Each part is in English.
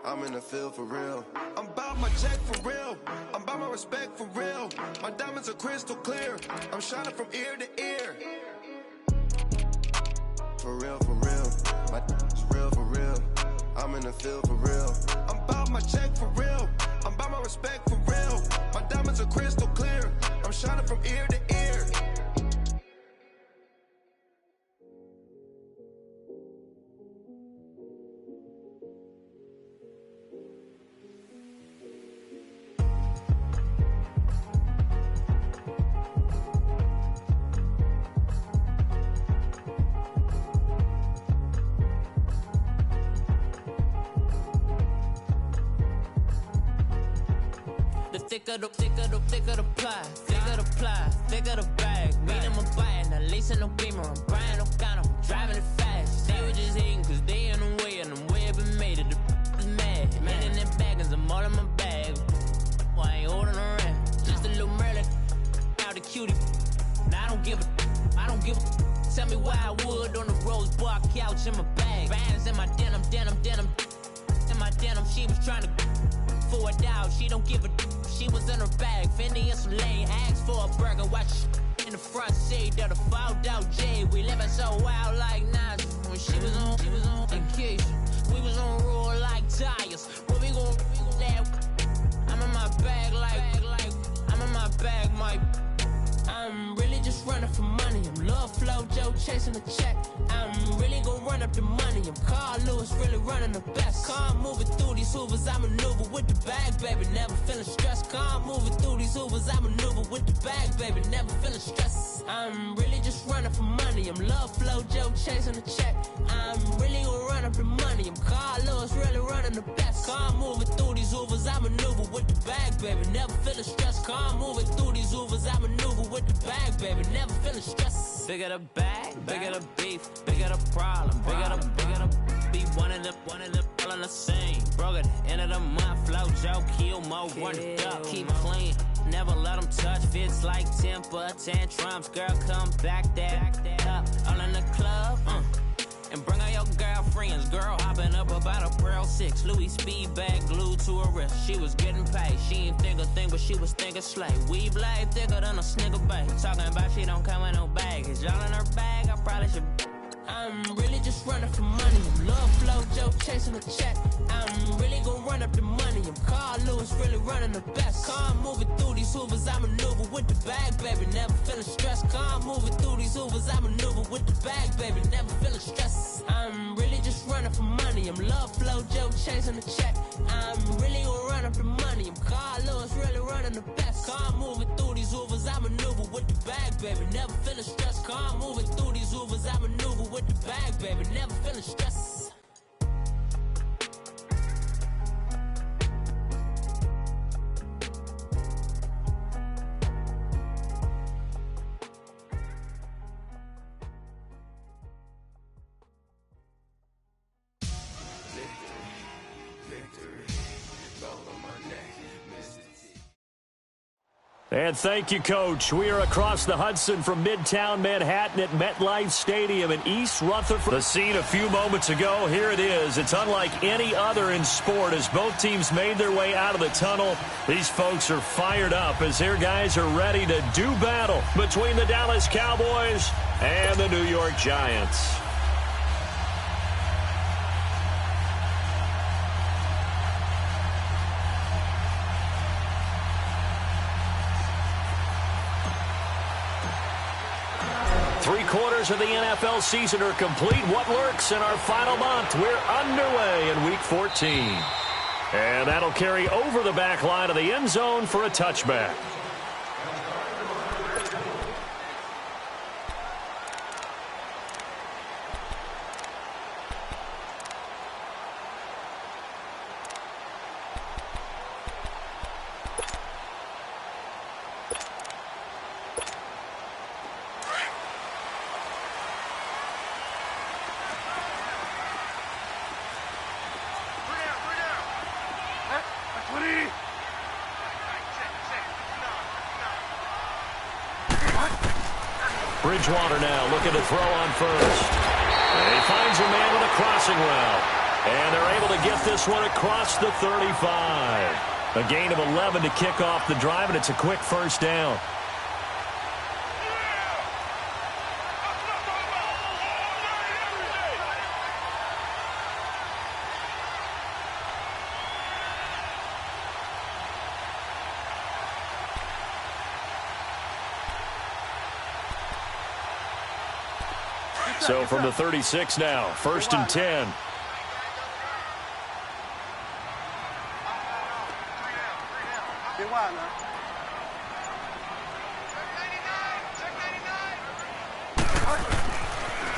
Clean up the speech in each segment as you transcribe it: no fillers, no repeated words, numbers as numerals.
I'm in the field for real. I'm about my check for real. I'm about my respect for real. My diamonds are crystal clear. I'm shining from ear to ear. For real, for real. My is real for real. I'm in the field for real. I'm about my check for real. I'm about my respect for real. My diamonds are crystal clear. I'm shining from ear to ear. Thicker the pie, thicker the bag. Meet them a buying, at least in no beamer. I'm buying no gun, I'm driving it fast. They were just hating cause they in the way, and I'm way up and made it. The is mad. Man in them baggins, I'm all in my bag. Well, I ain't holding around. Just a little Merlin, out the cutie. Now I don't give a. Tell me why I would on the rose bar couch in my bag. Bands in my denim. In my denim, she was trying to for it out. She don't give a. She was in her bag, Fendi and some lane hags for a burger. Watch in the front seat of the fouled out J. We living so wild like Nas. When she was on vacation, we was on roll like tires. What we gon' that? I'm in my bag like I'm in my bag, Mike. I'm really just running for money. I'm Love Flow Joe chasing the check. I'm really gon' run up the money. I'm Carl Lewis, really running the best. Car moving through these hoovers, I maneuver with the bag, baby. Never feeling stressed. Car moving through these hoovers, I maneuver with the bag, baby. Never feeling stressed. I'm really just running for money. I'm Love Flow Joe chasing the check. I'm really gon' run up the money. I'm Carl Lewis, really running the best. Car moving through these hoovers, I maneuver with the bag, baby. Never feeling stressed. Car moving through these hoovers, I maneuver with the bag, baby. Never feeling stressed. Bigger the bag, bigger the beef, bigger the problem, bigger the be one of the all in the same. Broke at the end of the month, flow Joe, kill mo, run it up, keep clean. Never let them touch, fits like temper tantrums. Girl, come back that up, all in the club, and bring all your girlfriends. Girl hopping up about a Pearl 6 Louis speed bag glued to her wrist. She was getting paid, she ain't think a thing, but she was thinking slay. We blade thicker than a snicker bag. Talking about she don't come with no baggage. Y'all in her bag, I probably should. I'm really just running for money. I'm Love Flow Joe chasing the check. I'm really gon' run up the money. I'm Carl Lewis, really running the best. Car moving through these hoovers, I maneuver with the bag, baby. Never feeling stressed. Car moving through these hoovers, I maneuver with the bag, baby. Never feeling stressed. I'm really just running for money. I'm Love Flow Joe chasing the check. I'm really gon' run up the money. I'm Carl Lewis, really running the best. Car moving through these hoovers, I maneuver with the bag, baby. Never feeling stressed. Car moving through these hoovers, I maneuver with the bag, baby. Never feeling stressed. And thank you, Coach. We are across the Hudson from Midtown Manhattan at MetLife Stadium in East Rutherford. The scene a few moments ago, here it is. It's unlike any other in sport as both teams made their way out of the tunnel. These folks are fired up as their guys are ready to do battle between the Dallas Cowboys and the New York Giants. Three-quarters of the NFL season are complete. What works in our final month? We're underway in Week 14. And that'll carry over the back line of the end zone for a touchback. Bridgewater now looking to throw on first. And he finds a man with a crossing route. And they're able to get this one across the 35. A gain of 11 to kick off the drive, and it's a quick first down. So from the 36 now, 1st and 10.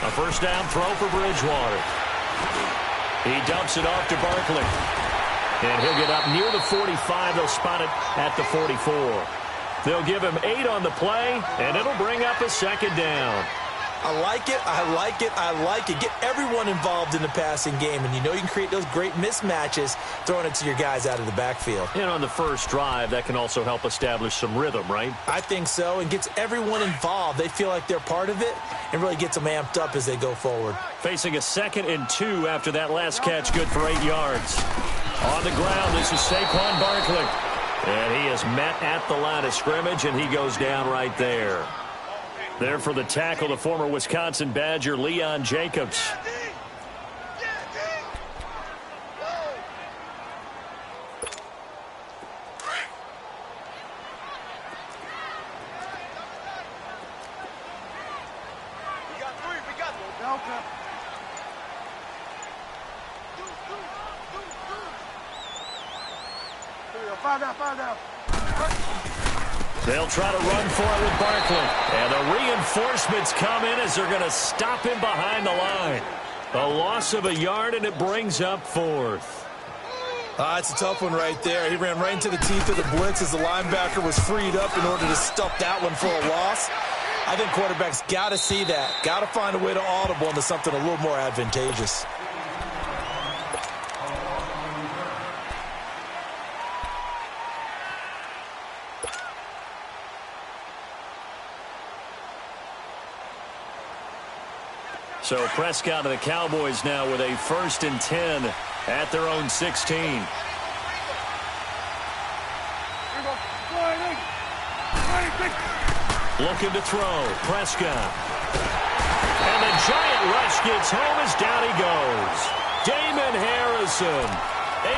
A first down throw for Bridgewater. He dumps it off to Barkley. And he'll get up near the 45. They'll spot it at the 44. They'll give him 8 on the play, and it'll bring up a second down. I like it, I like it, I like it. Get everyone involved in the passing game, and you know you can create those great mismatches throwing it to your guys out of the backfield. And on the first drive, that can also help establish some rhythm, right? I think so, and gets everyone involved. They feel like they're part of it and really gets them amped up as they go forward. Facing a 2nd and 2 after that last catch, good for 8 yards. On the ground, this is Saquon Barkley. And he is met at the line of scrimmage, and he goes down right there. There for the tackle, the former Wisconsin Badger, Leon Jacobs. They'll try to run for it with Barkley. And the reinforcements come in as they're going to stop him behind the line. A loss of a yard, and it brings up 4th. It's a tough one right there. He ran right into the teeth of the blitz as the linebacker was freed up in order to stuff that one for a loss. I think quarterbacks got to see that. Got to find a way to audible into something a little more advantageous. So Prescott and the Cowboys now with a 1st and 10 at their own 16. Looking to throw. Prescott. And the giant rush gets home as down he goes. Damon Harrison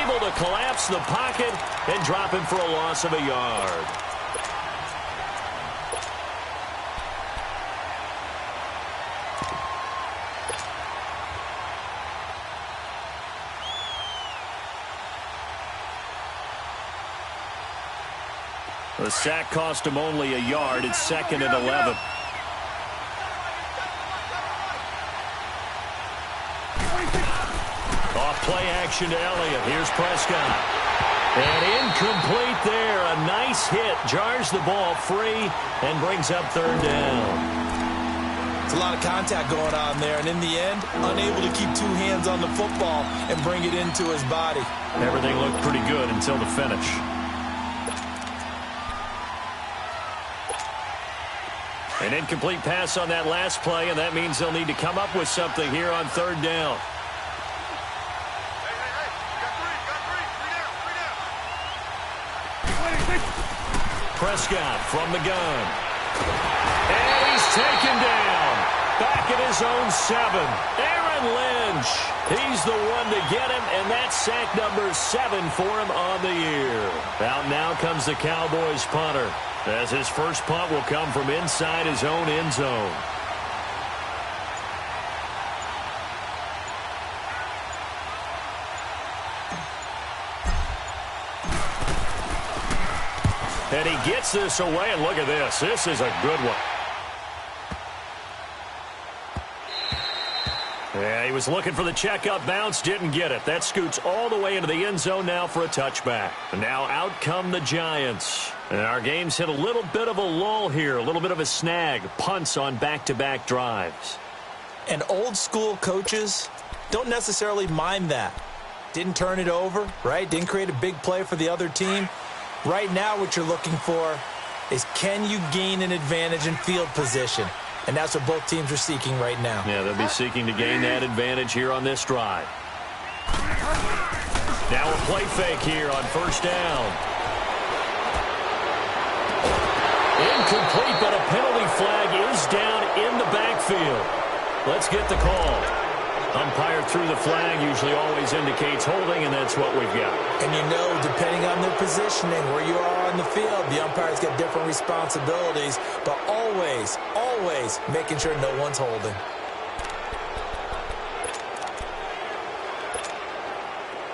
able to collapse the pocket and drop him for a loss of a yard. The sack cost him only a yard. It's 2nd and 11. Off play action to Elliott. Here's Prescott. And incomplete there. A nice hit. Jars the ball free and brings up 3rd down. It's a lot of contact going on there. And in the end, unable to keep 2 hands on the football and bring it into his body. Everything looked pretty good until the finish. An incomplete pass on that last play, and that means they'll need to come up with something here on 3rd down. Prescott from the gun. And he's taken down. Back at his own 7. Aaron Lynch. He's the one to get him, and that's sack number 7 for him on the year. Out now comes the Cowboys punter, as his first punt will come from inside his own end zone. And he gets this away, and look at this. This is a good one. Yeah, he was looking for the checkup bounce, didn't get it. That scoots all the way into the end zone now for a touchback. And now out come the Giants. And our game's hit a little bit of a lull here, a little bit of a snag. Punts on back-to-back drives. And old-school coaches don't necessarily mind that. Didn't turn it over, right? Didn't create a big play for the other team. Right now what you're looking for is, can you gain an advantage in field position? And that's what both teams are seeking right now. Yeah, they'll be seeking to gain that advantage here on this drive. Now a play fake here on first down. Incomplete, but a penalty flag is down in the backfield. Let's get the call. Umpire threw the flag, usually always indicates holding, and that's what we've got. And you know, depending on their positioning, where you are on the field, the umpires get different responsibilities, but always, always making sure no one's holding.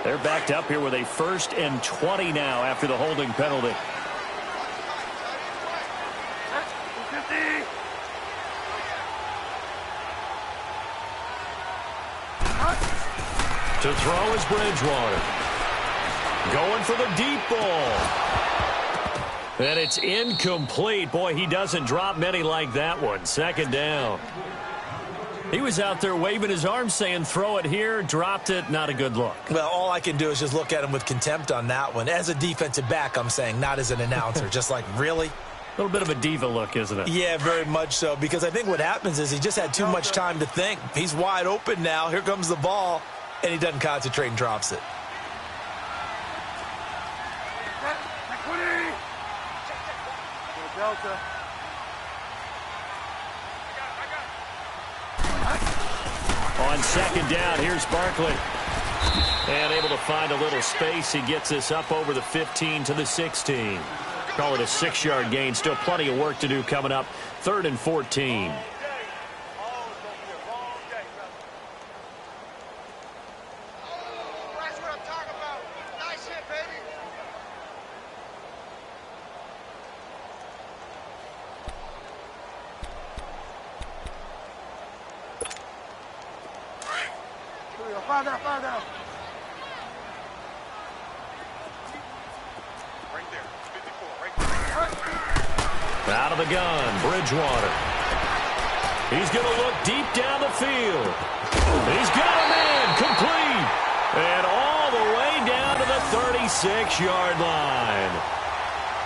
They're backed up here with a 1st and 20 now after the holding penalty. To throw is Bridgewater. Going for the deep ball. And it's incomplete. Boy, he doesn't drop many like that one. 2nd down. He was out there waving his arms saying, throw it here, dropped it, not a good look. Well, all I can do is just look at him with contempt on that one. As a defensive back, I'm saying, not as an announcer. Just like, really? A little bit of a diva look, isn't it? Yeah, very much so, because I think what happens is he just had too much time to think. He's wide open now. Here comes the ball, and he doesn't concentrate and drops it. On 2nd down, here's Barkley. And able to find a little space. He gets this up over the 15 to the 16. Call it a 6-yard gain. Still plenty of work to do coming up. 3rd and 14. Out of the gun, Bridgewater. He's going to look deep down the field. He's got a man, complete. And all the way down to the 36-yard line.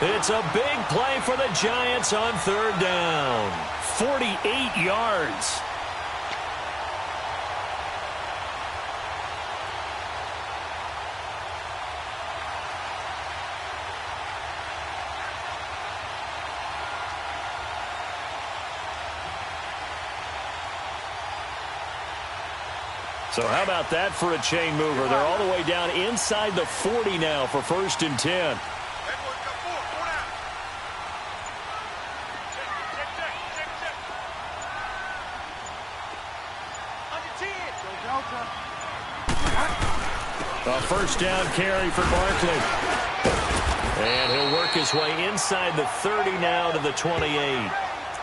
It's a big play for the Giants on 3rd down. 48 yards. So how about that for a chain mover? They're all the way down inside the 40 now for 1st and 10. A 1st down carry for Barkley. And he'll work his way inside the 30 now to the 28.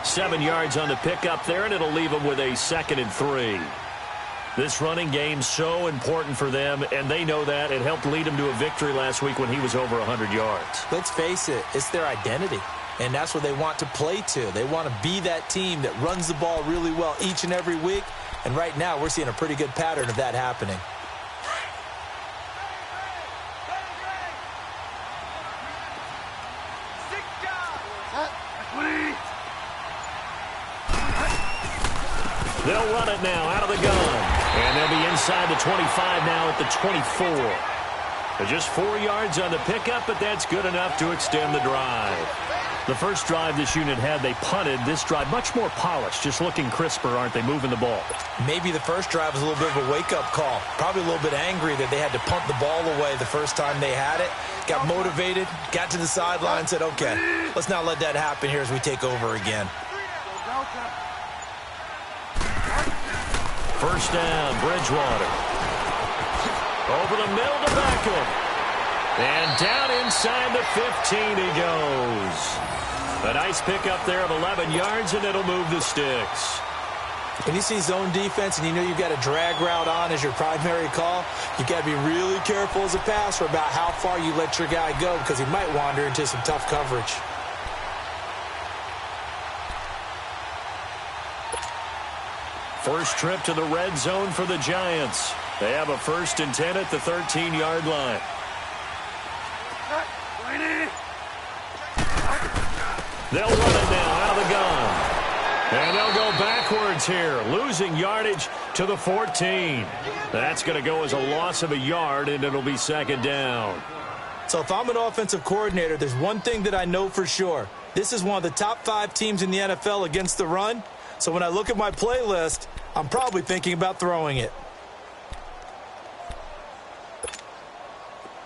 7 yards on the pickup there, and it'll leave him with a 2nd and 3. This running game so important for them, and they know that. It helped lead them to a victory last week when he was over 100 yards. Let's face it, it's their identity, and that's what they want to play to. They want to be that team that runs the ball really well each and every week, and right now we're seeing a pretty good pattern of that happening. They'll run it now out of the gun. And they'll be inside the 25 now at the 24. Just 4 yards on the pickup, but that's good enough to extend the drive. The first drive this unit had, they punted. This drive, much more polished, just looking crisper, aren't they, moving the ball? Maybe the first drive was a little bit of a wake-up call. Probably a little bit angry that they had to punt the ball away the first time they had it. Got motivated, got to the sideline, said, okay, let's not let that happen here as we take over again. First down, Bridgewater. Over the middle to Beckham. And down inside the 15 he goes. A nice pickup there of 11 yards, and it'll move the sticks. When you see zone defense and you know you've got a drag route on as your primary call, you've got to be really careful as a passer about how far you let your guy go because he might wander into some tough coverage. First trip to the red zone for the Giants. They have a 1st and 10 at the 13-yard line. They'll run it now out of the gun. And they'll go backwards here, losing yardage to the 14. That's going to go as a loss of a yard, and it'll be second down. So if I'm an offensive coordinator, there's one thing that I know for sure. This is one of the top 5 teams in the NFL against the run. So when I look at my playlist, I'm probably thinking about throwing it.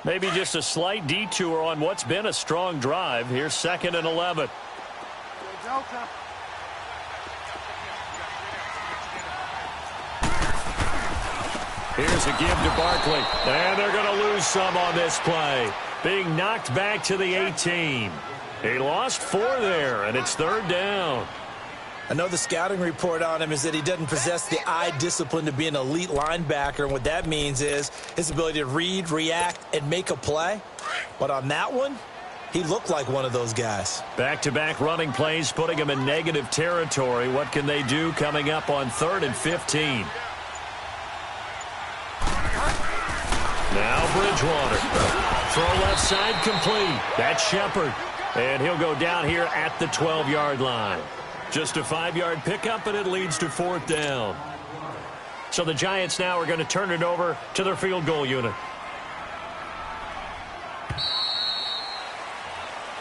Maybe just a slight detour on what's been a strong drive. Here's 2nd and 11. Here's a give to Barkley. And they're going to lose some on this play. Being knocked back to the 18. He lost 4 there, and it's 3rd down. I know the scouting report on him is that he doesn't possess the eye discipline to be an elite linebacker, and what that means is his ability to read, react, and make a play. But on that one, he looked like one of those guys. Back-to-back running plays, putting him in negative territory. What can they do coming up on 3rd and 15? Now Bridgewater. Throw left side complete. That's Shepard. And he'll go down here at the 12-yard line. Just a 5-yard pickup, and it leads to 4th down. So the Giants now are going to turn it over to their field goal unit.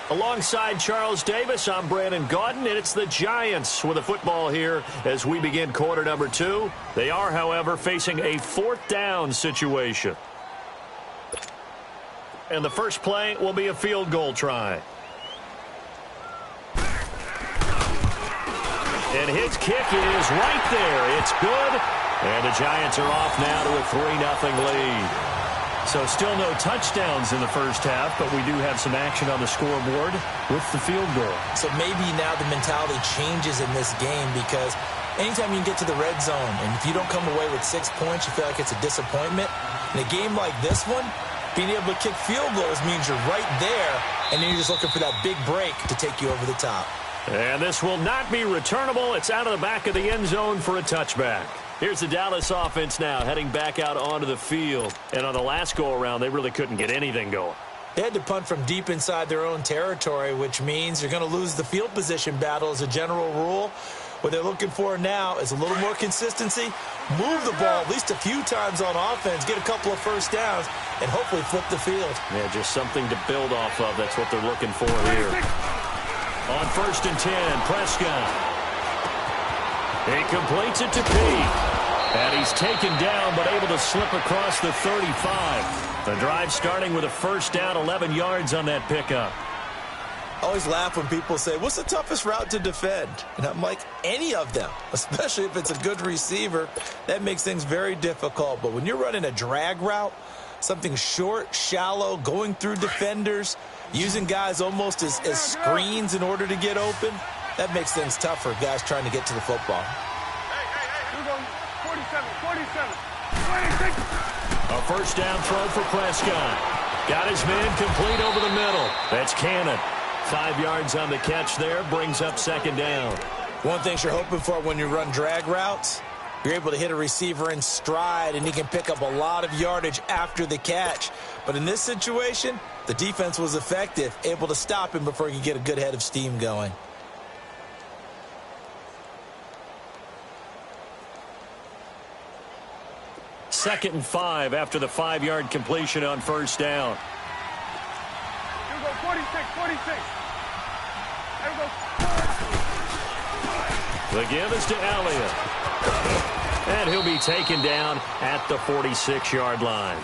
Alongside Charles Davis, I'm Brandon Gaudin, and it's the Giants with the football here as we begin quarter number 2. They are, however, facing a 4th down situation. And the first play will be a field goal try. And his kick is right there. It's good. And the Giants are off now to a 3-0 lead. So still no touchdowns in the first half, but we do have some action on the scoreboard with the field goal. So maybe now the mentality changes in this game because anytime you can get to the red zone, and if you don't come away with 6 points, you feel like it's a disappointment. In a game like this one, being able to kick field goals means you're right there, and then you're just looking for that big break to take you over the top. And this will not be returnable. It's out of the back of the end zone for a touchback. Here's the Dallas offense now heading back out onto the field. And on the last go-around, they really couldn't get anything going. They had to punt from deep inside their own territory, which means you're going to lose the field position battle as a general rule. What they're looking for now is a little more consistency, move the ball at least a few times on offense, get a couple of first downs, and hopefully flip the field. Yeah, just something to build off of. That's what they're looking for here. On 1st and 10, Prescott. He completes it to Pete. And he's taken down, but able to slip across the 35. The drive starting with a first down, 11 yards on that pickup. I always laugh when people say, what's the toughest route to defend? And I'm like, any of them, especially if it's a good receiver. That makes things very difficult. But when you're running a drag route, something short, shallow, going through defenders, using guys almost as screens in order to get open, that makes things tough for guys trying to get to the football. Here we go. 47. 26. A first down throw for Prescott. Got his man complete over the middle. That's Cannon. 5 yards on the catch there, brings up 2nd down. One thing you're hoping for when you run drag routes, you're able to hit a receiver in stride, and he can pick up a lot of yardage after the catch. But in this situation, the defense was effective, able to stop him before he could get a good head of steam going. Second and 5 after the 5-yard completion on first down. Here we go. 46. There we go. The give is to Elliott. And he'll be taken down at the 46-yard line.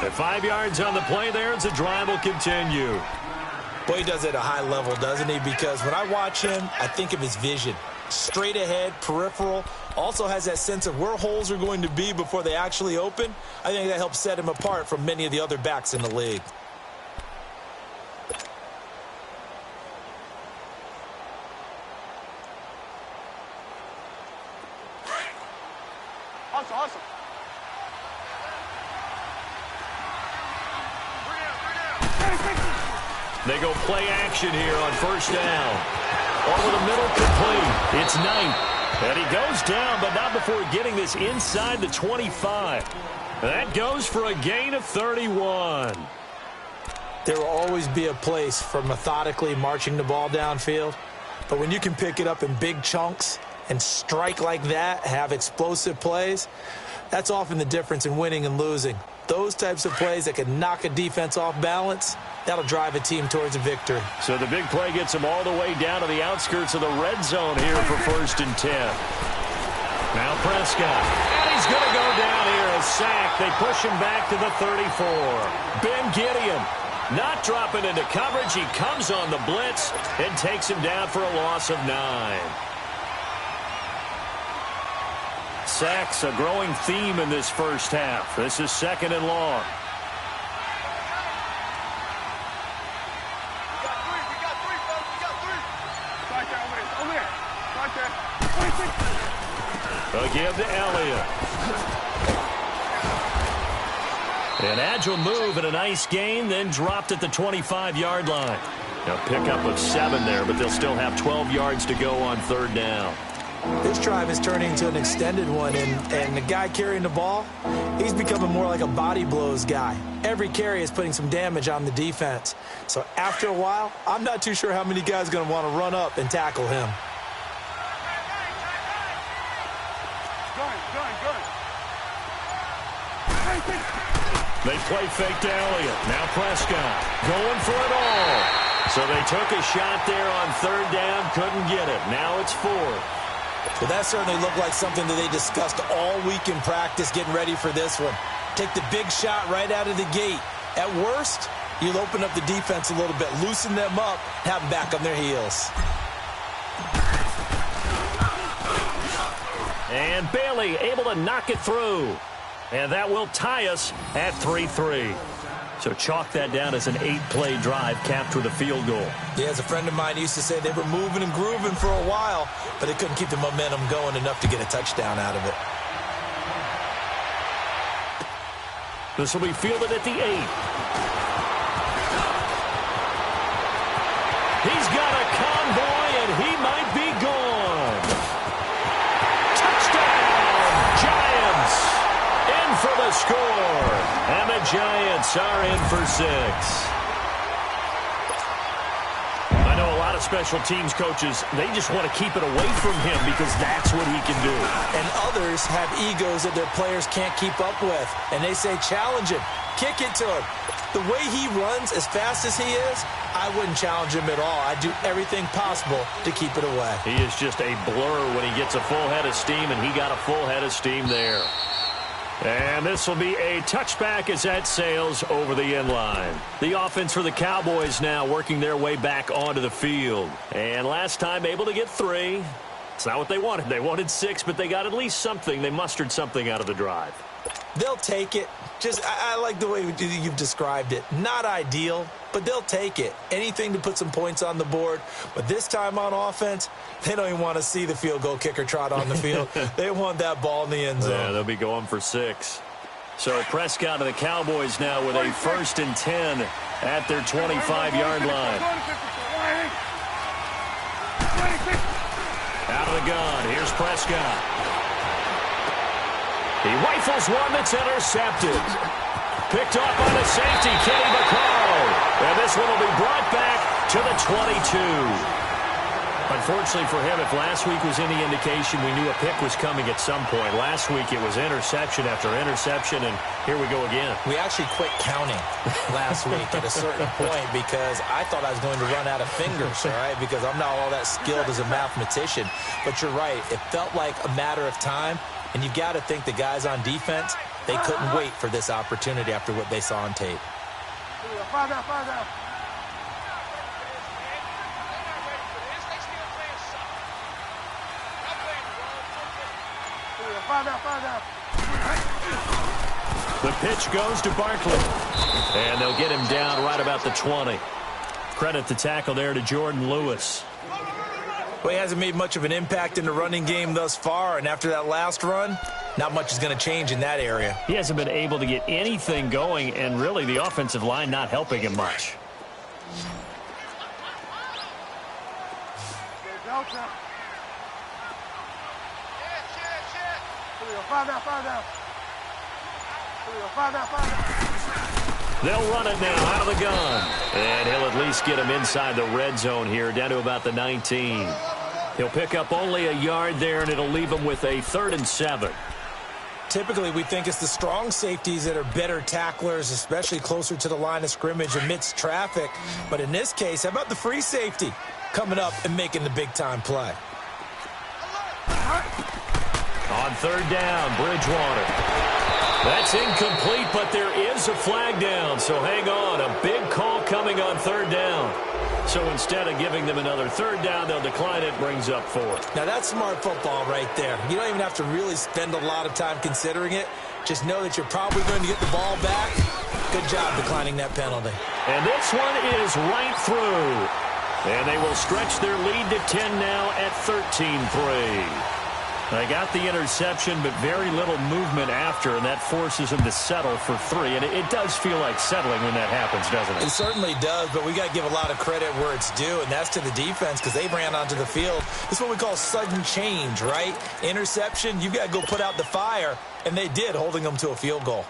At 5 yards on the play there, as the drive will continue. Boy, he does it at a high level, doesn't he? Because when I watch him, I think of his vision. Straight ahead, peripheral. Also has that sense of where holes are going to be before they actually open. I think that helps set him apart from many of the other backs in the league. Awesome. They go play action here on first down. Over the middle, complete. It's Knight. And he goes down, but not before getting this inside the 25. That goes for a gain of 31. There will always be a place for methodically marching the ball downfield. But when you can pick it up in big chunks and strike like that, have explosive plays, that's often the difference in winning and losing. Those types of plays that can knock a defense off balance, that'll drive a team towards a victory. So the big play gets them all the way down to the outskirts of the red zone here for 1st and 10. Now Prescott. And he's going to go down here. A sack. They push him back to the 34. Ben Gideon not dropping into coverage. He comes on the blitz and takes him down for a loss of 9. Sacks, a growing theme in this first half. This is 2nd and long. We got three, folks. We got three. Right there, over there. Right there. 26. They'll give to Elliott. An agile move and a nice gain, then dropped at the 25-yard line. Now pickup of 7 there, but they'll still have 12 yards to go on 3rd down. This drive is turning into an extended one, and the guy carrying the ball, he's becoming more like a body blows guy. Every carry is putting some damage on the defense. So after a while, I'm not too sure how many guys are going to want to run up and tackle him. They play fake to Elliott. Now Prescott going for it all. So they took a shot there on 3rd down, couldn't get it. Now it's 4th. Well, that certainly looked like something that they discussed all week in practice, getting ready for this one. Take the big shot right out of the gate. At worst, you'll open up the defense a little bit, loosen them up, have them back on their heels. And Bailey able to knock it through. And that will tie us at 3-3. So chalk that down as an 8-play drive capped with a field goal. Yeah, as a friend of mine used to say, they were moving and grooving for a while, but they couldn't keep the momentum going enough to get a touchdown out of it. This will be fielded at the 8. He's got a convoy, and he might be gone. Touchdown, Giants! In for the score. And the Giants are in for 6. I know a lot of special teams coaches, they just want to keep it away from him because that's what he can do. And others have egos that their players can't keep up with. And they say, challenge him. Kick it to him. The way he runs as fast as he is, I wouldn't challenge him at all. I'd do everything possible to keep it away. He is just a blur when he gets a full head of steam, and he got a full head of steam there. And this will be a touchback as that sails over the end line. The offense for the Cowboys now working their way back onto the field. And last time able to get 3. It's not what they wanted. They wanted 6, but they got at least something. They mustered something out of the drive. They'll take it. I like the way you've described it. Not ideal, but they'll take it. Anything to put some points on the board. But this time on offense, they don't even want to see the field goal kicker trot on the field. They want that ball in the end zone. Yeah, they'll be going for 6. So Prescott and the Cowboys now with a 1st and 10 at their 25-yard line. Out of the gun, here's Prescott. He rifles one that's intercepted. Picked off by the safety, Kenny Vaccaro. And this one will be brought back to the 22. Unfortunately for him, if last week was any indication, we knew a pick was coming at some point. Last week it was interception after interception, and here we go again. We actually quit counting last week at a certain point because I thought I was going to run out of fingers, all right, because I'm not all that skilled as a mathematician. But you're right. It felt like a matter of time. And you've got to think the guys on defense, they couldn't wait for this opportunity after what they saw on tape. The pitch goes to Barkley. And they'll get him down right about the 20. Credit the tackle there to Jordan Lewis. Well, he hasn't made much of an impact in the running game thus far, and after that last run, not much is going to change in that area. He hasn't been able to get anything going, and really the offensive line not helping him much. They'll run it now out of the gun. And he'll at least get him inside the red zone here, down to about the 19. He'll pick up only a yard there, and it'll leave him with a 3rd and 7. Typically, we think it's the strong safeties that are better tacklers, especially closer to the line of scrimmage amidst traffic. But in this case, how about the free safety coming up and making the big-time play? On 3rd down, Bridgewater. That's incomplete, but there is a flag down, so hang on. A big call coming on 3rd down. So instead of giving them another 3rd down, they'll decline it, brings up 4th. Now, that's smart football right there. You don't even have to really spend a lot of time considering it. Just know that you're probably going to get the ball back. Good job declining that penalty. And this one is right through. And they will stretch their lead to 10 now at 13-3. They got the interception, but very little movement after, and that forces them to settle for 3. And it does feel like settling when that happens, doesn't it? It certainly does, but we got to give a lot of credit where it's due, and that's to the defense because they ran onto the field. This is what we call sudden change, right? Interception, you got to go put out the fire, and they did, holding them to a field goal.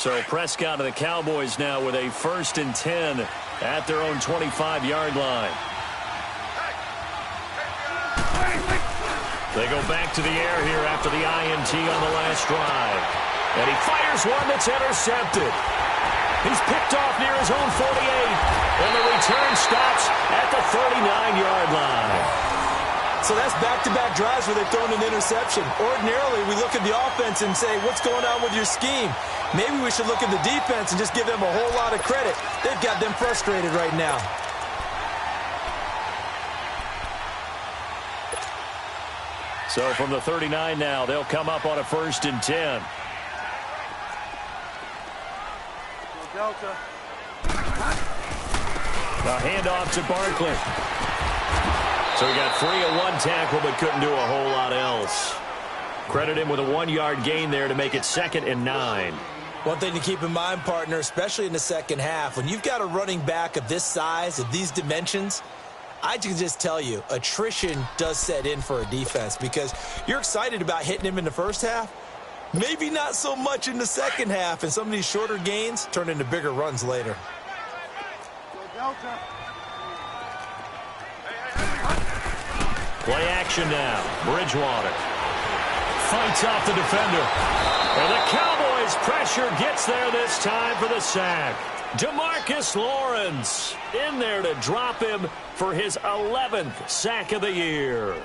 So Prescott and the Cowboys now with a 1st and 10 at their own 25-yard line. They go back to the air here after the INT on the last drive. And he fires one that's intercepted. He's picked off near his own 48. And the return stops at the 39-yard line. So that's back-to-back drives where they've thrown an interception. Ordinarily, we look at the offense and say, what's going on with your scheme? Maybe we should look at the defense and just give them a whole lot of credit. They've got them frustrated right now. So from the 39 now, they'll come up on a 1st and 10. Delta. A handoff to Barkley. So he got 3 on 1 tackle, but couldn't do a whole lot else. Credit him with a 1-yard gain there to make it 2nd and 9. One thing to keep in mind, partner, especially in the second half, when you've got a running back of this size, of these dimensions, I can just tell you, attrition does set in for a defense because you're excited about hitting him in the first half, maybe not so much in the second half, and some of these shorter gains turn into bigger runs later. Delta. Play action now. Bridgewater fights off the defender. And the Cowboys pressure gets there this time for the sack. DeMarcus Lawrence in there to drop him for his 11th sack of the year.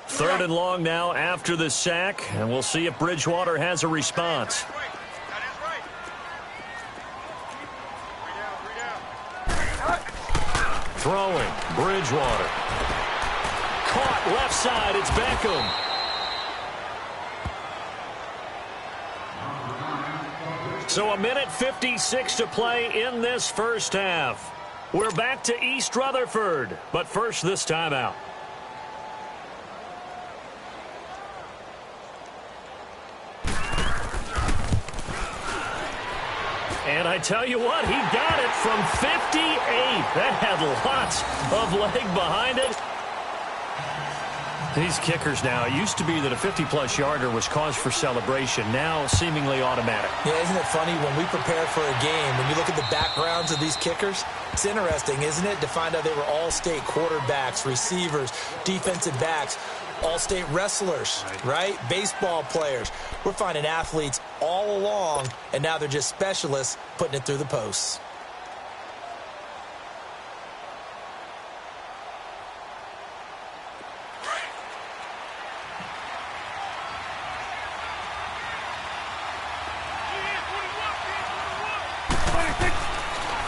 Third and long now after the sack, and we'll see if Bridgewater has a response. Throwing, Bridgewater. Caught left side, it's Beckham. So 1:56 to play in this first half. We're back to East Rutherford, but first this timeout. And I tell you what, he got it from 58. That had lots of leg behind it. These kickers now, it used to be that a 50-plus yarder was cause for celebration. Now seemingly automatic. Yeah, isn't it funny when we prepare for a game, when you look at the backgrounds of these kickers, it's interesting, isn't it, to find out they were all-state quarterbacks, receivers, defensive backs, all-state wrestlers, right? Baseball players. We're finding athletes all along, and now they're just specialists putting it through the posts.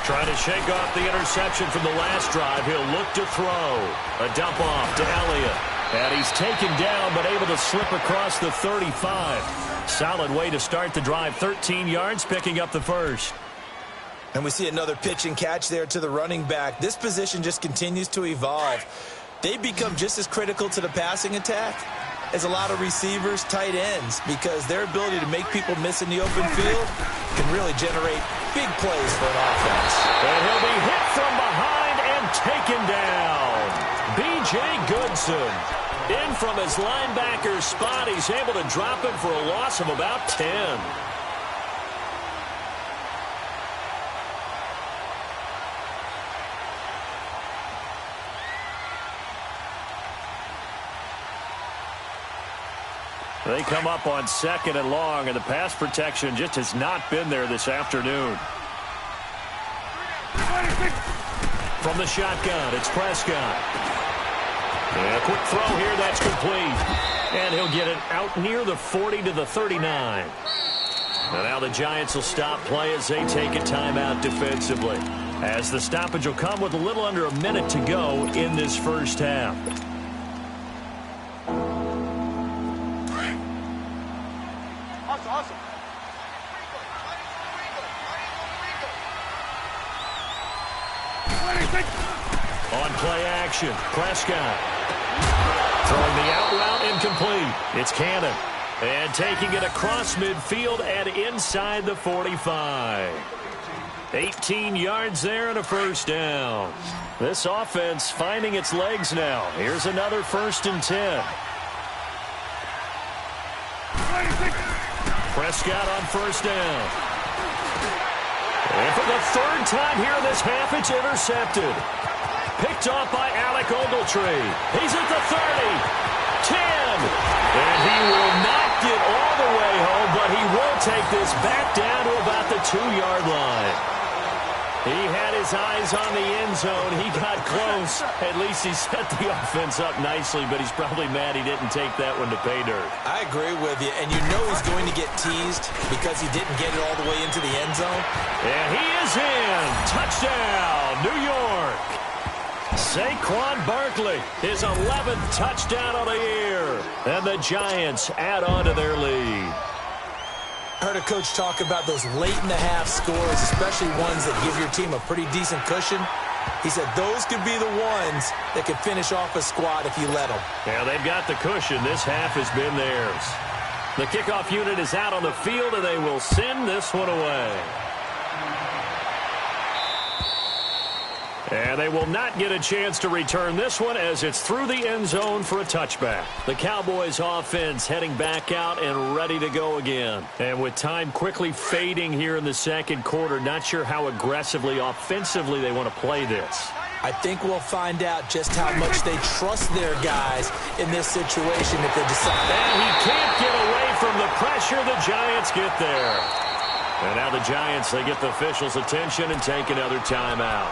Trying to shake off the interception from the last drive. He'll look to throw. A dump off to Elliott. And he's taken down, but able to slip across the 35. Solid way to start the drive. 13 yards, picking up the first. And we see another pitch and catch there to the running back. This position just continues to evolve. They become just as critical to the passing attack as a lot of receivers, tight ends, because their ability to make people miss in the open field can really generate big plays for an offense. And he'll be hit from behind and taken down. B.J. Goodson. In from his linebacker spot, he's able to drop him for a loss of about 10. They come up on 2nd and long, and the pass protection just has not been there this afternoon. From the shotgun, it's Prescott. And a quick throw here, that's complete. And he'll get it out near the 40 to the 39. And now the Giants will stop play as they take a timeout defensively, as the stoppage will come with a little under a minute to go in this first half. Awesome. On play action, Prescott. Throwing the out route incomplete. It's Cannon. And taking it across midfield and inside the 45. 18 yards there and a first down. This offense finding its legs now. Here's another 1st and 10. Prescott on 1st down. And for the 3rd time here in this half, it's intercepted. Picked off by Alec Ogletree. He's at the 30, 10. And he will not get all the way home, but he will take this back down to about the 2-yard line. He had his eyes on the end zone. He got close. At least he set the offense up nicely, but he's probably mad he didn't take that one to pay dirt. I agree with you, and you know he's going to get teased because he didn't get it all the way into the end zone. And he is in. Touchdown, New York. Saquon Barkley, his 11th touchdown of the year. And the Giants add on to their lead. I heard a coach talk about those late-in-the-half scores, especially ones that give your team a pretty decent cushion. He said those could be the ones that could finish off a squad if you let them. Yeah, they've got the cushion. This half has been theirs. The kickoff unit is out on the field, and they will send this one away. And they will not get a chance to return this one as it's through the end zone for a touchback. The Cowboys offense heading back out and ready to go again. And with time quickly fading here in the 2nd quarter, not sure how aggressively, offensively they want to play this. I think we'll find out just how much they trust their guys in this situation if they decide. And he can't get away from the pressure. The Giants get there. And now the Giants, they get the officials' attention and take another timeout,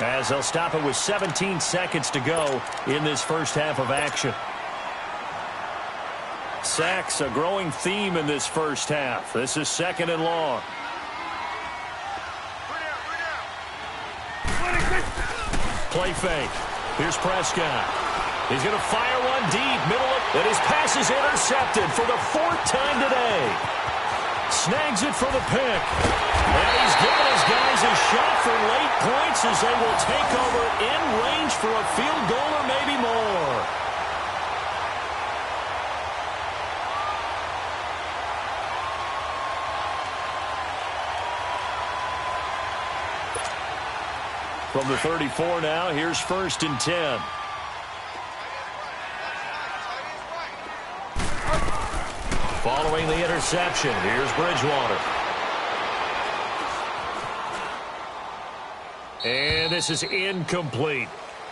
as they'll stop it with 17 seconds to go in this first half of action. Sacks, a growing theme in this first half. This is 2nd and long. Play fake. Here's Prescott. He's going to fire one deep, middle of, and his pass is intercepted for the 4th time today. Snags it for the pick. And he's given his guys a shot for late points as they will take over in range for a field goal or maybe more. From the 34 now, here's 1st and 10. Following the interception, here's Bridgewater. And this is incomplete.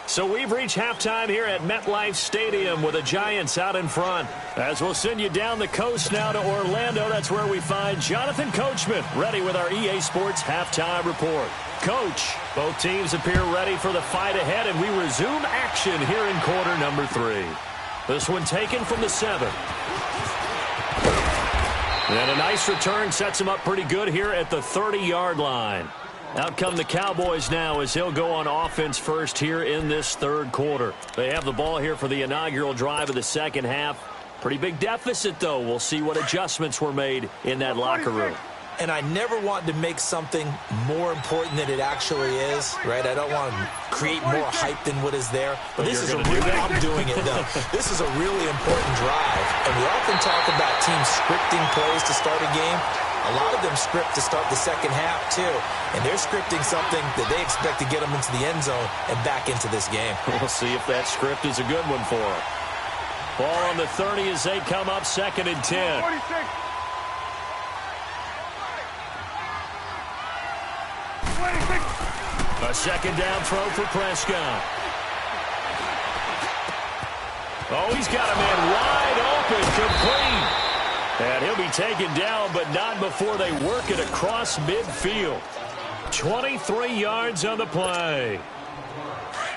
So we've reached halftime here at MetLife Stadium with the Giants out in front. As we'll send you down the coast now to Orlando, that's where we find Jonathan Coachman ready with our EA Sports Halftime Report. Coach, both teams appear ready for the fight ahead, and we resume action here in quarter number 3. This one taken from the 7. And a nice return sets him up pretty good here at the 30-yard line. Out come the Cowboys now as he'll go on offense first here in this third quarter. They have the ball here for the inaugural drive of the second half. Pretty big deficit, though. We'll see what adjustments were made in that locker room. And I never want to make something more important than it actually is, right? I don't want to create more hype than what is there. But this is I'm doing it, though. This is a really important drive. And we often talk about teams scripting plays to start a game. A lot of them script to start the second half, too. And they're scripting something that they expect to get them into the end zone and back into this game. We'll see if that script is a good one for them. Ball on the 30 as they come up 2nd and 10. 46. A second down throw for Prescott. Oh, he's got a man wide open, complete. And he'll be taken down, but not before they work it across midfield. 23 yards on the play.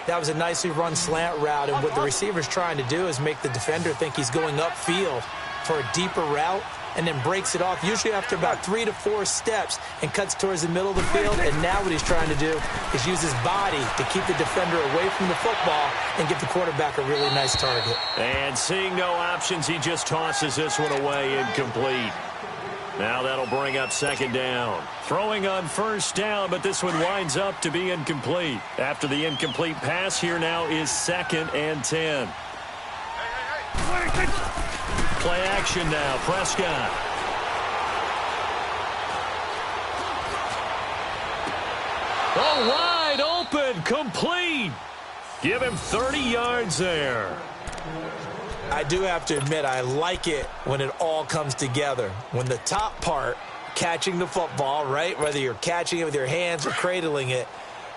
That was a nicely run slant route, and what the receiver's trying to do is make the defender think he's going upfield for a deeper route, and then breaks it off, usually after about 3 to 4 steps, and cuts towards the middle of the field. And now what he's trying to do is use his body to keep the defender away from the football and give the quarterback a really nice target. And seeing no options, he just tosses this one away, incomplete. Now that'll bring up 2nd down. Throwing on 1st down, but this one winds up to be incomplete. After the incomplete pass, here now is 2nd and 10. Play action now, Prescott. Oh, wide open, complete. Give him 30 yards there. I do have to admit, I like it when it all comes together. When the top part, catching the football, right, whether you're catching it with your hands or cradling it,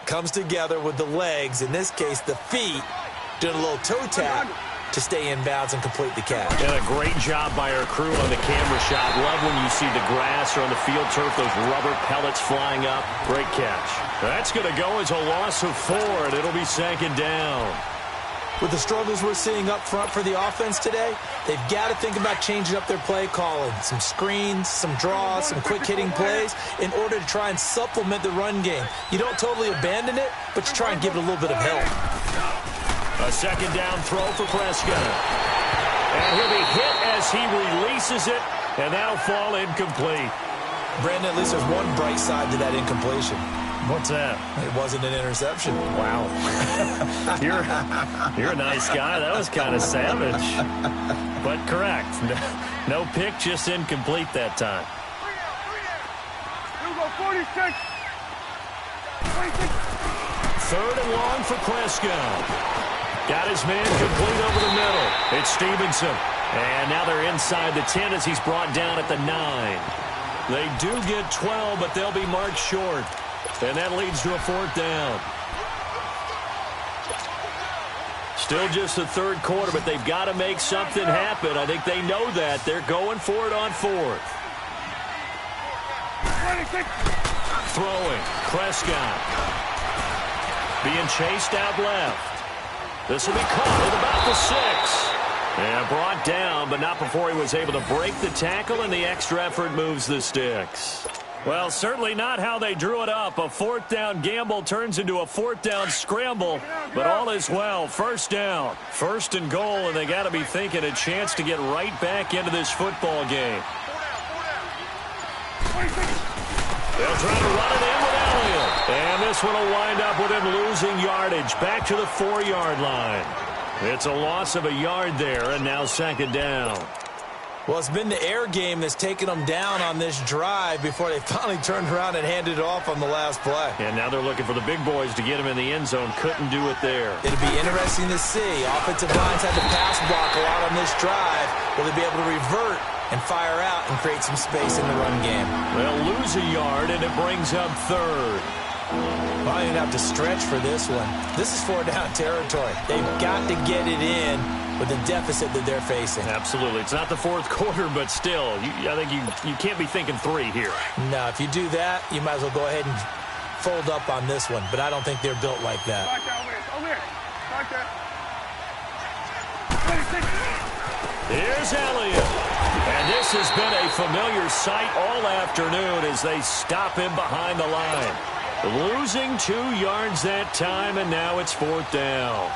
comes together with the legs, in this case the feet, doing a little toe tap to stay in bounds and complete the catch. And a great job by our crew on the camera shot. Love when you see the grass or on the field turf, those rubber pellets flying up. Great catch. That's going to go as a loss of 4, and it'll be 2nd down. With the struggles we're seeing up front for the offense today, they've got to think about changing up their play calling. Some screens, some draws, some quick-hitting plays in order to try and supplement the run game. You don't totally abandon it, but you try and give it a little bit of help. A 2nd down throw for Prescott. And he'll be hit as he releases it, and that'll fall incomplete. Brandon, at least there's one bright side to that incompletion. What's that? It wasn't an interception. Wow. You're a nice guy. That was kind of savage. But correct. No pick, just incomplete that time. 46. 3rd and long for Prescott. Got his man complete over the middle. It's Stevenson. And now they're inside the 10 as he's brought down at the 9. They do get 12, but they'll be marked short. And that leads to a 4th down. Still just the 3rd quarter, but they've got to make something happen. I think they know that. They're going for it on 4th. 26. Throwing. Prescott. Being chased out left. This will be caught at about the 6. And brought down, but not before he was able to break the tackle, and the extra effort moves the sticks. Well, certainly not how they drew it up. A 4th down gamble turns into a 4th down scramble, but all is well. 1st down, 1st and goal, and they got to be thinking a chance to get right back into this football game. They'll try to run it in with Elliott, and this one will wind up with him losing yardage back to the 4-yard line. It's a loss of a yard there, and now 2nd down. Well, it's been the air game that's taken them down on this drive before they finally turned around and handed it off on the last play. And now they're looking for the big boys to get him in the end zone. Couldn't do it there. It'll be interesting to see. Offensive lines had to pass block a lot on this drive. Will they be able to revert and fire out and create some space in the run game? They'll lose a yard, and it brings up 3rd. Well, you'd have to stretch for this one. This is 4-down territory. They've got to get it in with the deficit that they're facing. Absolutely. It's not the 4th quarter, but still, I think you can't be thinking 3 here. No, if you do that, you might as well go ahead and fold up on this one, but I don't think they're built like that. Here's Elliott. And this has been a familiar sight all afternoon as they stop him behind the line. Losing 2 yards that time, and now it's 4th down.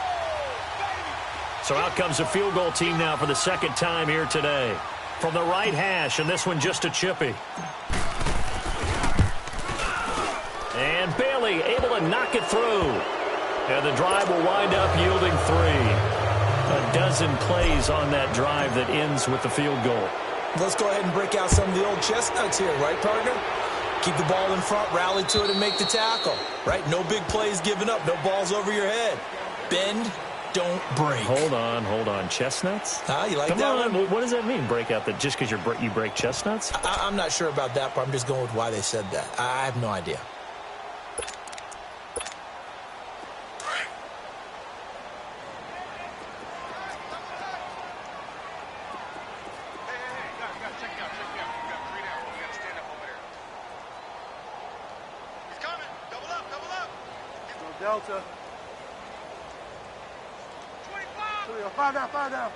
So out comes a field goal team now for the second time here today. From the right hash, and this one just a chippy. And Bailey able to knock it through. And the drive will wind up yielding 3. A dozen plays on that drive that ends with the field goal. Let's go ahead and break out some of the old chestnuts here, right, partner? Keep the ball in front, rally to it, and make the tackle, right? No big plays given up, no balls over your head. Bend, don't break. Hold on. Chestnuts? You like Come that on. one? What does that mean, break out? That just because you break chestnuts? I'm not sure about that, but I'm just going with why they said that. I have no idea. Delta. 5 down.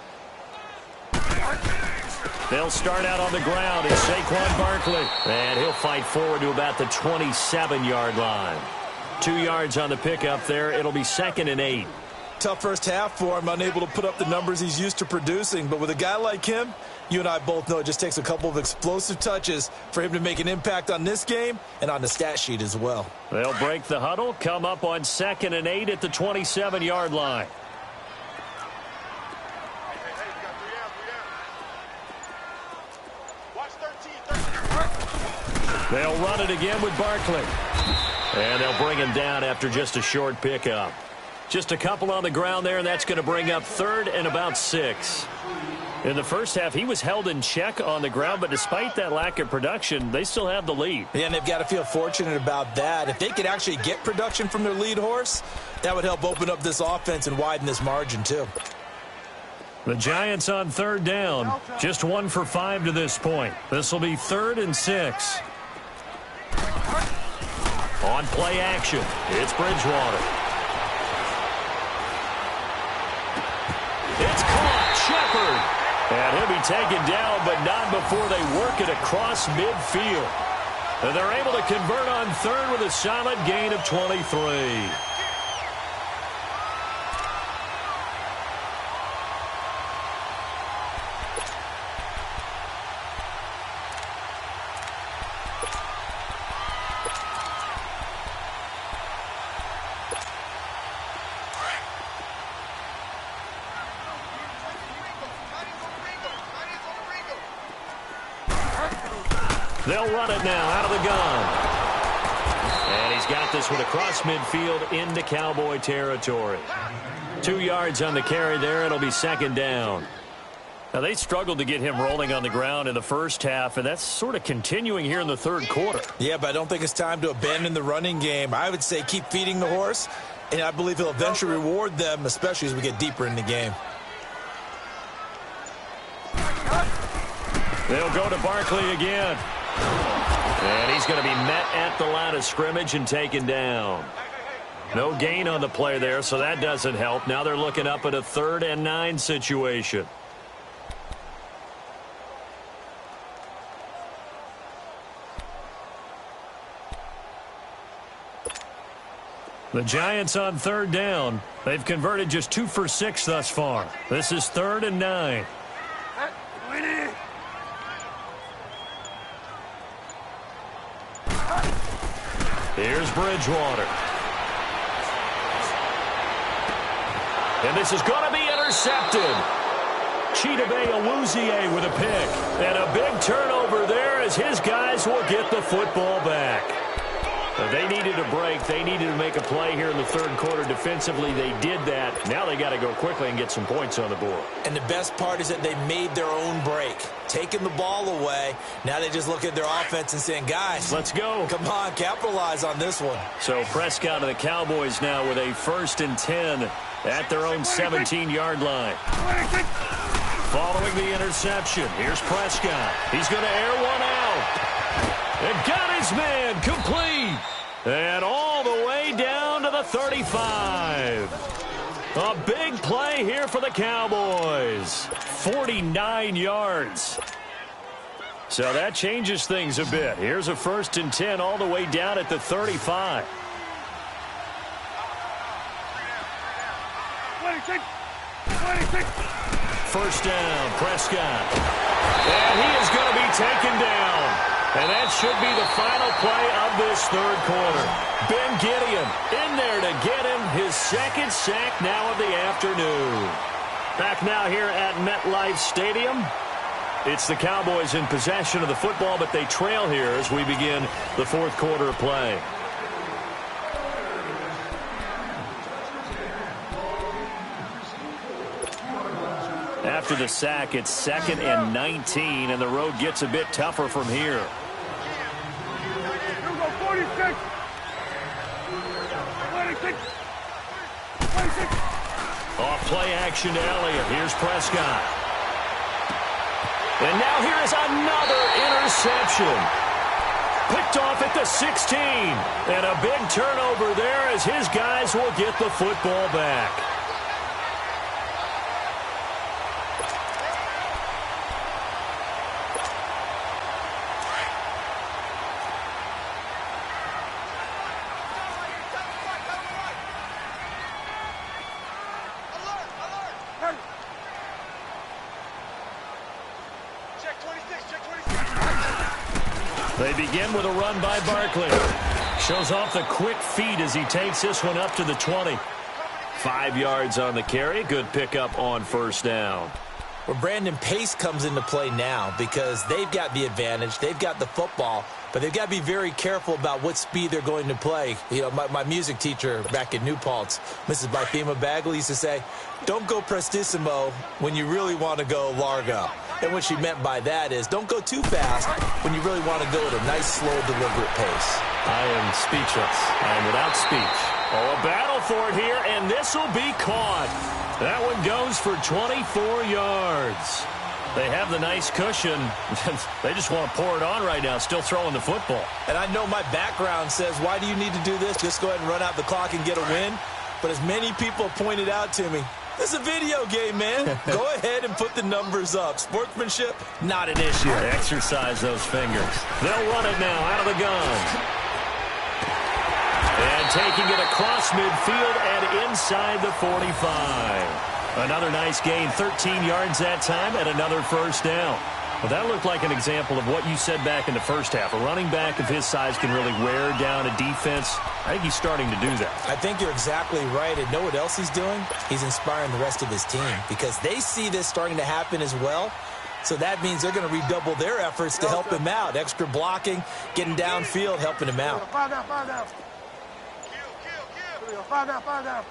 They'll start out on the ground. It's Saquon Barkley. And he'll fight forward to about the 27-yard line. 2 yards on the pickup there. It'll be 2nd and 8. Tough first half for him, unable to put up the numbers he's used to producing. But with a guy like him, you and I both know it just takes a couple of explosive touches for him to make an impact on this game and on the stat sheet as well. They'll break the huddle, come up on 2nd and 8 at the 27-yard line. They'll run it again with Barkley. And they'll bring him down after just a short pickup. Just a couple on the ground there, and that's going to bring up 3rd and about 6. In the first half, he was held in check on the ground, but despite that lack of production, they still have the lead. Yeah, and they've got to feel fortunate about that. If they could actually get production from their lead horse, that would help open up this offense and widen this margin too. The Giants on 3rd down. Just 1 for 5 to this point. This will be 3rd and 6. On play action, it's Bridgewater. It's caught, Shepard. And he'll be taken down, but not before they work it across midfield. And they're able to convert on 3rd with a solid gain of 23. They'll run it now out of the gun. And he's got this one across midfield into Cowboy territory. 2 yards on the carry there. It'll be 2nd down. Now, they struggled to get him rolling on the ground in the first half, and that's sort of continuing here in the 3rd quarter. Yeah, but I don't think it's time to abandon the running game. I would say keep feeding the horse, and I believe he'll eventually reward them, especially as we get deeper in the game. They'll go to Barkley again. And he's going to be met at the line of scrimmage and taken down. No gain on the play there, so that doesn't help. Now they're looking up at a 3rd and 9 situation. The Giants on 3rd down. They've converted just 2 for 6 thus far. This is 3rd and 9. Here's Bridgewater. And this is going to be intercepted. Chidobe Awuzie with a pick. And a big turnover there as his guys will get the football back. They needed a break. They needed to make a play here in the 3rd quarter. Defensively, they did that. Now they got to go quickly and get some points on the board. And the best part is that they made their own break. Taking the ball away. Now they just look at their offense and saying, guys, let's go. Come on, capitalize on this one. So Prescott and the Cowboys now with a 1st and 10 at their own 17-yard line. Following the interception, here's Prescott. He's going to air one out. And got his man complete. And all the way down to the 35. A big play here for the Cowboys. 49 yards. So that changes things a bit. Here's a 1st and 10 all the way down at the 35. 26. First down, Prescott. And he is going to be taken down. And that should be the final play of this 3rd quarter. Ben Gideon in there to get him his 2nd sack now of the afternoon. Back now here at MetLife Stadium. It's the Cowboys in possession of the football, but they trail here as we begin the 4th quarter of play. After the sack, it's 2nd and 19, and the road gets a bit tougher from here. Here we go, 46. 26. Off play action to Elliott. Here's Prescott. And now here is another interception. Picked off at the 16. And a big turnover there as his guys will get the football back. They begin with a run by Barkley. Shows off the quick feet as he takes this one up to the 20. 5 yards on the carry. Good pickup on 1st down. Well, Brandon, pace comes into play now because they've got the advantage. They've got the football, but they've got to be very careful about what speed they're going to play. You know, my music teacher back in New Paltz, Mrs. Bythema Bagley, used to say, don't go prestissimo when you really want to go largo. And what she meant by that is don't go too fast when you really want to go at a nice, slow, deliberate pace. I am speechless. I am without speech. Oh, a battle for it here, and this will be caught. That one goes for 24 yards. They have the nice cushion. They just want to pour it on right now, still throwing the football. And I know my background says, why do you need to do this? Just go ahead and run out the clock and get a win. But as many people pointed out to me, this is a video game, man. Go ahead and put the numbers up. Sportsmanship, not an issue. Exercise those fingers. They'll run it now out of the gun. And taking it across midfield and inside the 45. Another nice gain, 13 yards that time, and another 1st down. Well, that looked like an example of what you said back in the first half. A running back of his size can really wear down a defense. I think he's starting to do that. I think you're exactly right. And know what else he's doing? He's inspiring the rest of his team because they see this starting to happen as well. So that means they're going to redouble their efforts to help him out. Extra blocking, getting downfield, helping him out. 5 down. 5 down.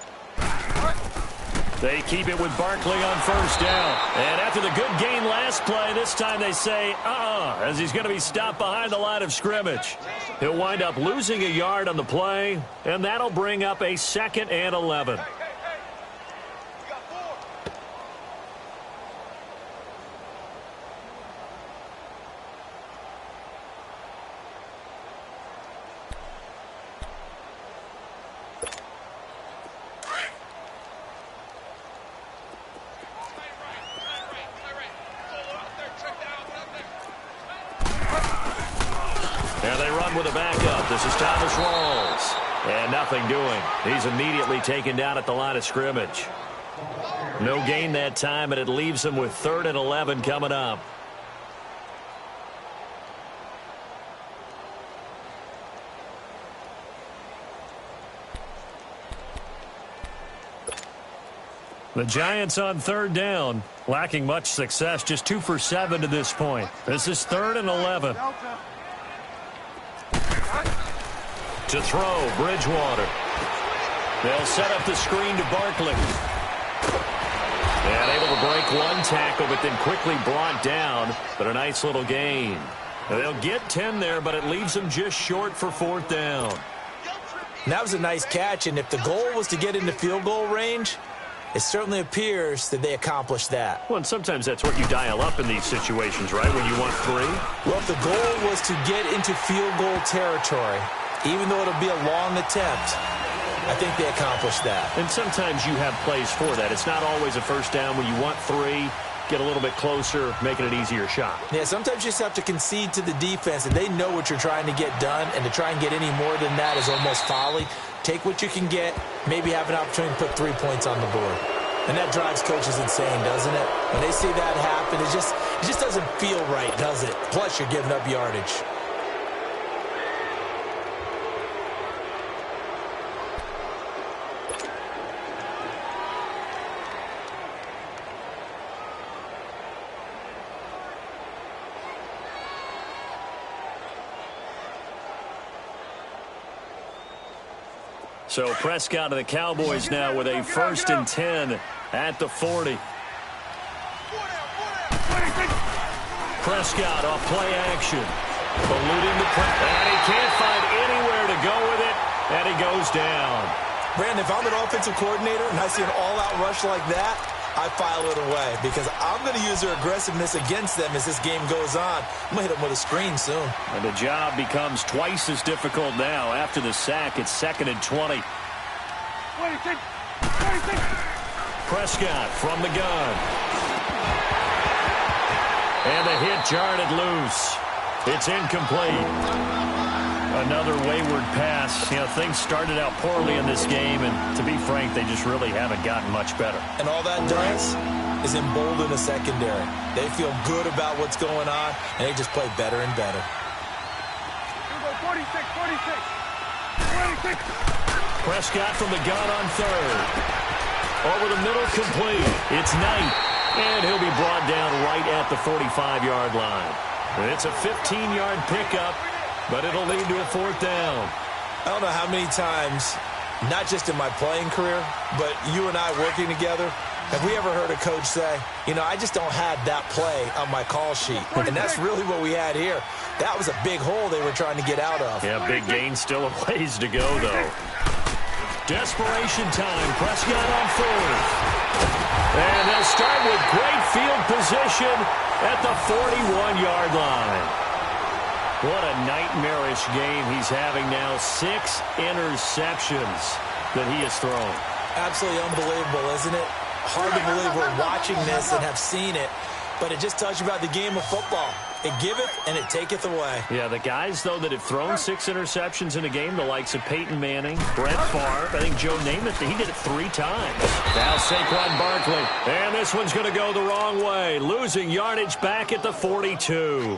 They keep it with Barkley on 1st down. And after the good gain last play, this time they say, as he's going to be stopped behind the line of scrimmage. He'll wind up losing a yard on the play, and that'll bring up a 2nd and 11. With a backup. This is Thomas Rawls. And nothing doing. He's immediately taken down at the line of scrimmage. No gain that time, and it leaves him with 3rd and 11 coming up. The Giants on 3rd down, lacking much success, just 2 for 7 to this point. This is 3rd and 11. To throw, Bridgewater. They'll set up the screen to Barkley. And able to break one tackle, but then quickly brought down. But a nice little gain. They'll get 10 there, but it leaves them just short for 4th down. And that was a nice catch, and if the goal was to get into field goal range, it certainly appears that they accomplished that. Well, and sometimes that's what you dial up in these situations, right, when you want 3? Well, if the goal was to get into field goal territory, even though it'll be a long attempt, I think they accomplished that. And sometimes you have plays for that. It's not always a 1st down when you want 3. get a little bit closer, making an easier shot. Yeah, sometimes you just have to concede to the defense, and they know what you're trying to get done, and to try and get any more than that is almost folly. Take what you can get, maybe have an opportunity to put 3 points on the board. And that drives coaches insane, doesn't it? When they see that happen, it just doesn't feel right, does it? Plus, you're giving up yardage. So Prescott of the Cowboys now with a 1st and 10 at the 40. Prescott off play action. Eluding the press. And he can't find anywhere to go with it. And he goes down. Brandon, if I'm an offensive coordinator and I see an all-out rush like that, I file it away because I'm going to use their aggressiveness against them as this game goes on. I'm going to hit them with a screen soon. And the job becomes twice as difficult now. After the sack, it's 2nd and 20. Prescott from the gun. And the hit jarred loose. It's incomplete. Another wayward pass. You know, things started out poorly in this game, and to be frank, they just really haven't gotten much better. And all that does is embolden the secondary. They feel good about what's going on, and they just play better and better. 46. Prescott from the gun on 3rd. Over the middle, complete. It's Knight, and he'll be brought down right at the 45-yard line. It's a 15-yard pickup, but it'll lead to a 4th down. I don't know how many times, not just in my playing career, but you and I working together, have we ever heard a coach say, you know, I just don't have that play on my call sheet. And that's really what we had here. That was a big hole they were trying to get out of. Yeah, big gain, still a ways to go, though. Desperation time. Prescott on 4th. And they'll start with great field position at the 41-yard line. What a nightmarish game he's having now. 6 interceptions that he has thrown. Absolutely unbelievable, isn't it? Hard to believe we're watching this and have seen it, but it just tells you about the game of football. It giveth and it taketh away. Yeah, the guys, though, that have thrown 6 interceptions in a game, the likes of Peyton Manning, Brett Favre, I think Joe Namath, he did it 3 times. Now Saquon Barkley, and this one's going to go the wrong way, losing yardage back at the 42.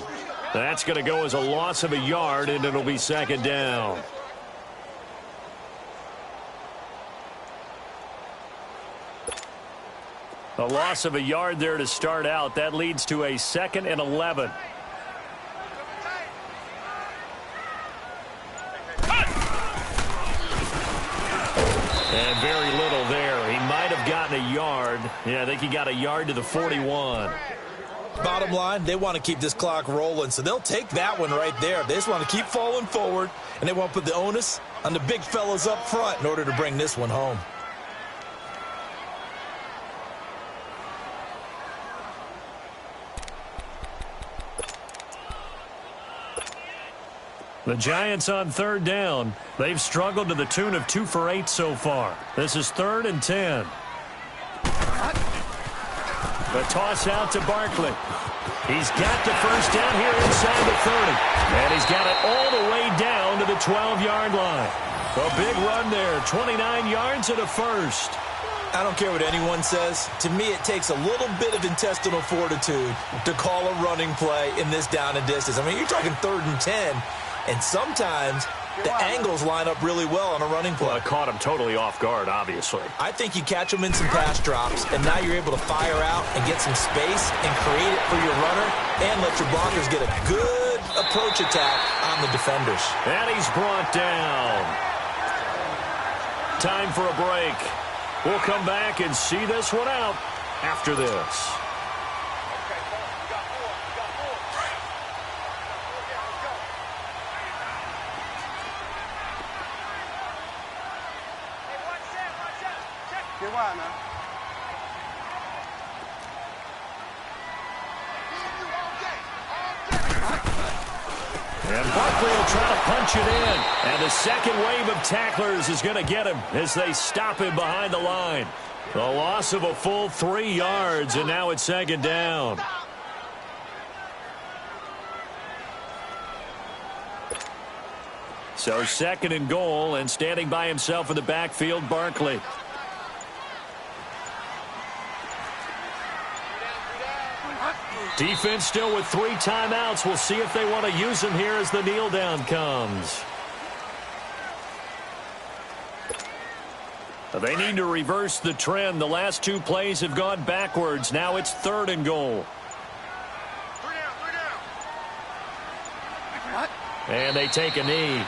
That's going to go as a loss of a yard, and it'll be 2nd down. A loss of a yard there to start out. That leads to a 2nd and 11. And very little there. He might have gotten a yard. Yeah, I think he got a yard to the 41. Bottom line, they want to keep this clock rolling, so they'll take that one right there. They just want to keep falling forward, and they want to put the onus on the big fellas up front in order to bring this one home. The Giants on 3rd down. They've struggled to the tune of 2 for 8 so far. This is 3rd and 10. The toss out to Barkley. He's got the 1st down here inside the 30. And he's got it all the way down to the 12-yard line. A big run there, 29 yards and a 1st. I don't care what anyone says. To me, it takes a little bit of intestinal fortitude to call a running play in this down and distance. I mean, you're talking 3rd and 10. And sometimes the angles line up really well on a running play. Well, it caught him totally off guard, obviously. I think you catch him in some pass drops, and now you're able to fire out and get some space and create it for your runner and let your blockers get a good approach attack on the defenders. And he's brought down. Time for a break. We'll come back and see this one out after this. And Barkley will try to punch it in. And the second wave of tacklers is going to get him as they stop him behind the line. A loss of a full 3 yards, and now it's second down. So second and goal, and standing by himself in the backfield, Barkley. Defense still with 3 timeouts. We'll see if they want to use them here as the kneel down comes. They need to reverse the trend. The last 2 plays have gone backwards. Now it's third and goal. And they take a knee.